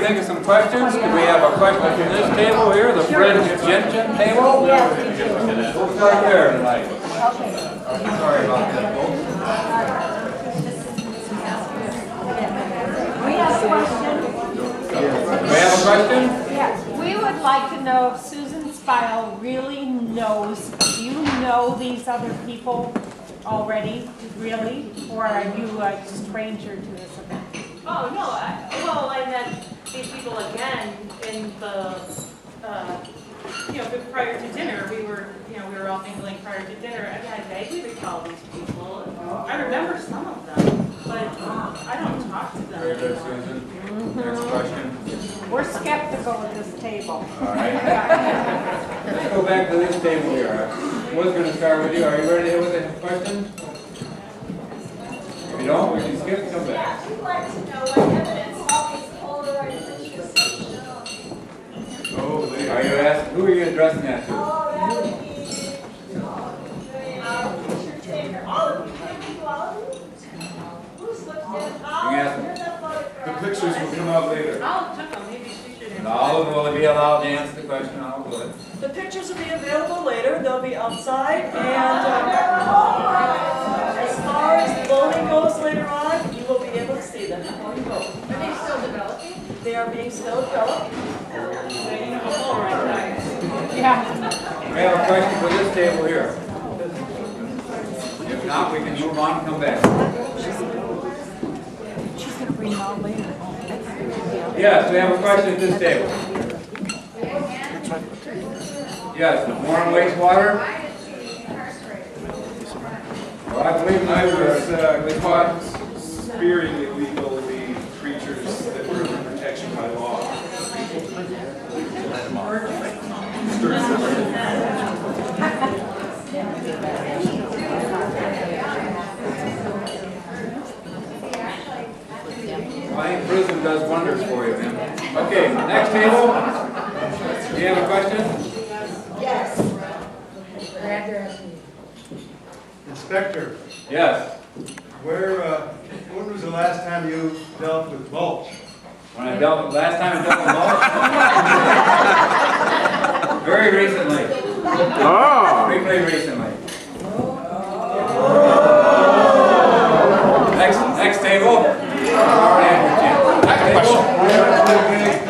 Think of some questions. Do we have a question at this table here, the Riveredge table? We'll start there tonight. Sorry about that, folks. We have a question. We have a question? Yes. We would like to know if Susan Spile really knows, do you know these other people already, really? Or are you a stranger to this event? Oh, no, well, I met these people again in the, prior to dinner. We were all mingling prior to dinner. I mean, I vaguely recall these people. I remember some of them, but I don't talk to them. Very good, Susan. Next question. We're skeptical at this table. All right. Let's go back to this table here. I was going to start with you. Are you ready with a question? If you don't, we can skip and come back. Yeah, we'd like to know what evidence all these polarized issues show. Are you asking, who are you addressing that to? Oh, that would be picture taker. Oh, who's looking at The pictures will come out later. I'll took them. Maybe she should have. All of them will be allowed to answer the question. I'll go ahead. The pictures will be available later. They'll be outside, and as far as voting goes later on, you will be able to see them before you vote. Are they still developing? They are being still developed. Yeah. We have a question for this table here. If not, we can move on and come back. She's going to bring it out later. Yes, we have a question at this table. Yes, water and wastewater. Well, I believe I was caught spearing illegally creatures that were under protection by law. Flying prison does wonders for you, man. Okay, next table. Do you have a question? Yes. Inspector, Yes. when was the last time you dealt with mulch? When I dealt, last time I dealt with mulch? Very recently. Oh! Briefly recently. Next table. Next table.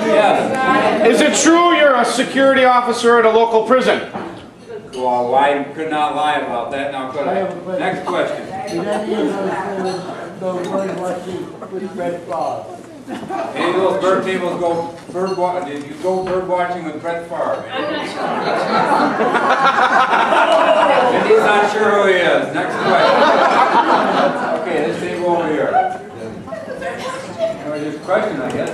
Yes. Is it true you're a security officer at a local prison? Well, I could not lie about that, now could I? Next question. Did any of those go bird watching with Brett Favre? Any of those bird tables go bird watching? Did you go bird watching with Brett Favre? And he's not sure who he is. Next question. Okay, this table over here. Just a question, I guess.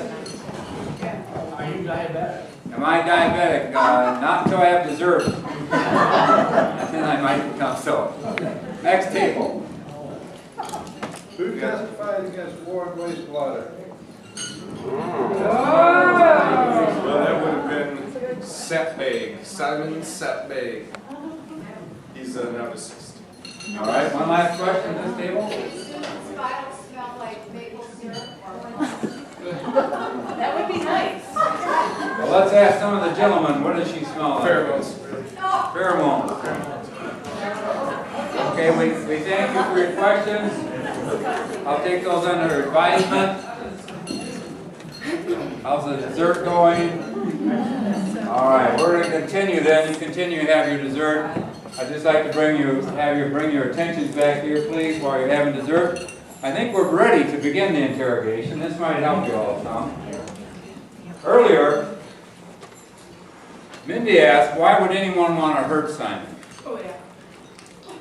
Are you diabetic? Am I diabetic? Not until I have dessert. Then I might become so. Next table. Who testified against water and wastewater? Well, that would have been Setbag, Simon Setbag. He's now deceased. All right, one last question at this table. Does Spile smell like maple syrup? That would be nice. Well, let's ask some of the gentlemen, what does she smell like? Pheromones. Pheromones. Okay, we thank you for your questions. I'll take those under advisement. How's the dessert going? All right, we're going to continue then. You continue to have your dessert. I'd just like to bring you attentions back here, please, while you're having dessert. I think we're ready to begin the interrogation. This might help you all some. Earlier, Mindy asked, why would anyone want to hurt Simon? Oh, yeah.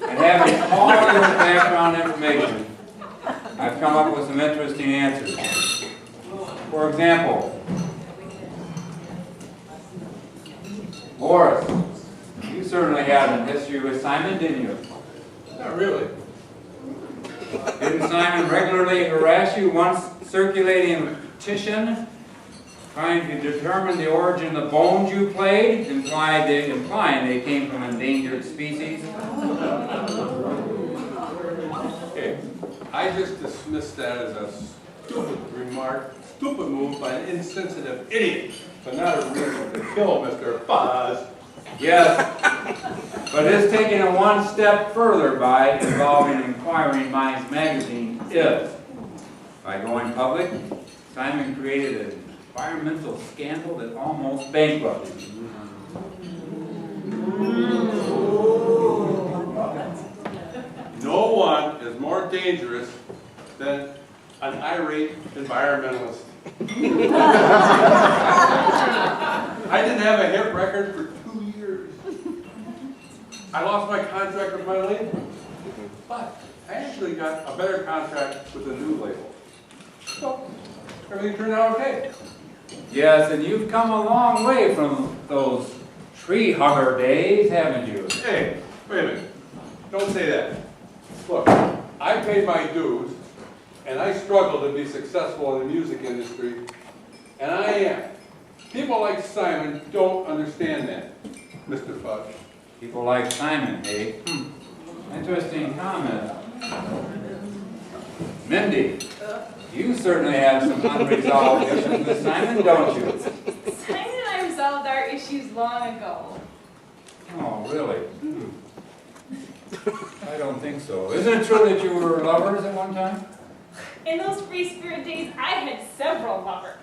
And having all of this background information, I've come up with some interesting answers. For example, Boris, you certainly had a history with Simon, didn't you? Not really. Didn't Simon regularly harass you, once circulating a petition trying to determine the origin of the bones you played, implying they came from endangered species? Okay, I just dismissed that as a stupid remark, stupid move by an insensitive idiot, but not a reason to kill Mr. Fuzz. Yes, but it's taking it one step further by involving Inquiring Minds magazine is, by going public, Simon created an environmental scandal that almost bankrupted you. No one is more dangerous than an irate environmentalist. I didn't have a hit record for 2 years. I lost my contract with my label, but I actually got a better contract with a new label. So, everything turned out okay. Yes, and you've come a long way from those tree hugger days, haven't you? Hey, wait a minute. Don't say that. Look, I paid my dues, and I struggled to be successful in the music industry, and I am. People like Simon don't understand that, Mr. Fudge. People like Simon, eh? Interesting comment. Mindy, you certainly have some unresolved issues with Simon, don't you? Simon and I resolved our issues long ago. Oh, really? I don't think so. Isn't it true that you were lovers at one time? In those free spirit days, I had several lovers.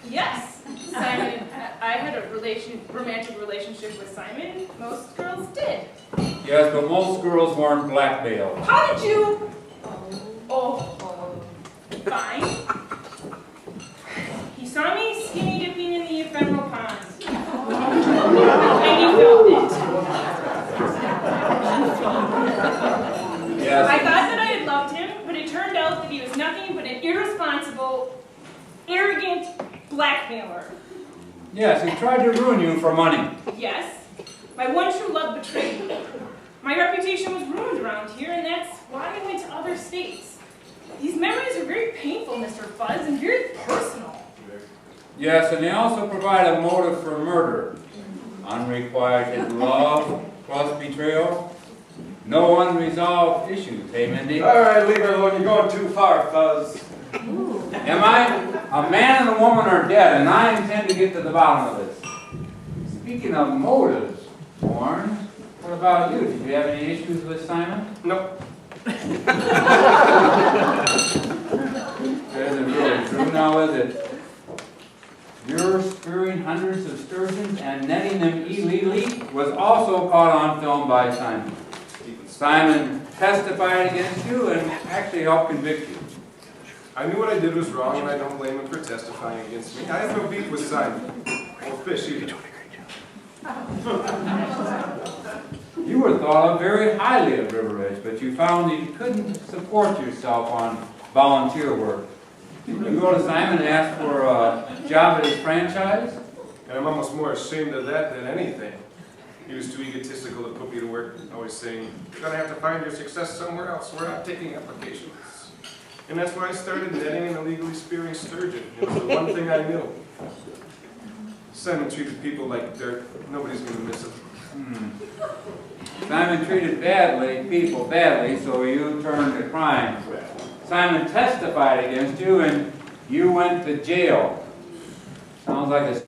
Yes. Simon, I had a romantic relationship with Simon. Most girls did. Yes, but most girls weren't blackmailed. How did you? Fine. He saw me skinny dipping in the ephemeral pond. And he felt it. Yes. I thought that I had loved him, but it turned out that he was nothing but an irresponsible, arrogant blackmailer. Yes, he tried to ruin you for money. Yes, my one true love betrayed me. My reputation was ruined around here, and that's why I went to other states. These memories are very painful, Mr. Fuzz, and very personal. Yes, and they also provide a motive for murder. Unrequited love plus betrayal. No unresolved issues, hey Mindy? All right, leave her alone. You're going too far, Fuzz. Am I? A man and a woman are dead, and I intend to get to the bottom of this. Speaking of motives, Warren, what about you? Did you have any issues with Simon? Nope. That isn't really true now, is it? You're spearing hundreds of sturgeons and netting them illegally was also caught on film by Simon. Simon testified against you and actually helped convict you. I knew what I did was wrong, and I don't blame him for testifying against me. I have no beef with Simon. Or fish either. You were thought of very highly at Riveredge, but you found that you couldn't support yourself on volunteer work. Did you go to Simon and ask for a job at his franchise? And I'm almost more ashamed of that than anything. He was too egotistical to put me to work, always saying, you're going to have to find your success somewhere else. We're not taking applications. And that's why I started netting an illegally spearing sturgeon. It was the one thing I knew. Simon treated people like dirt. Nobody's going to miss him. Simon treated people badly, so you turned to crime. Simon testified against you, and you went to jail. Sounds like a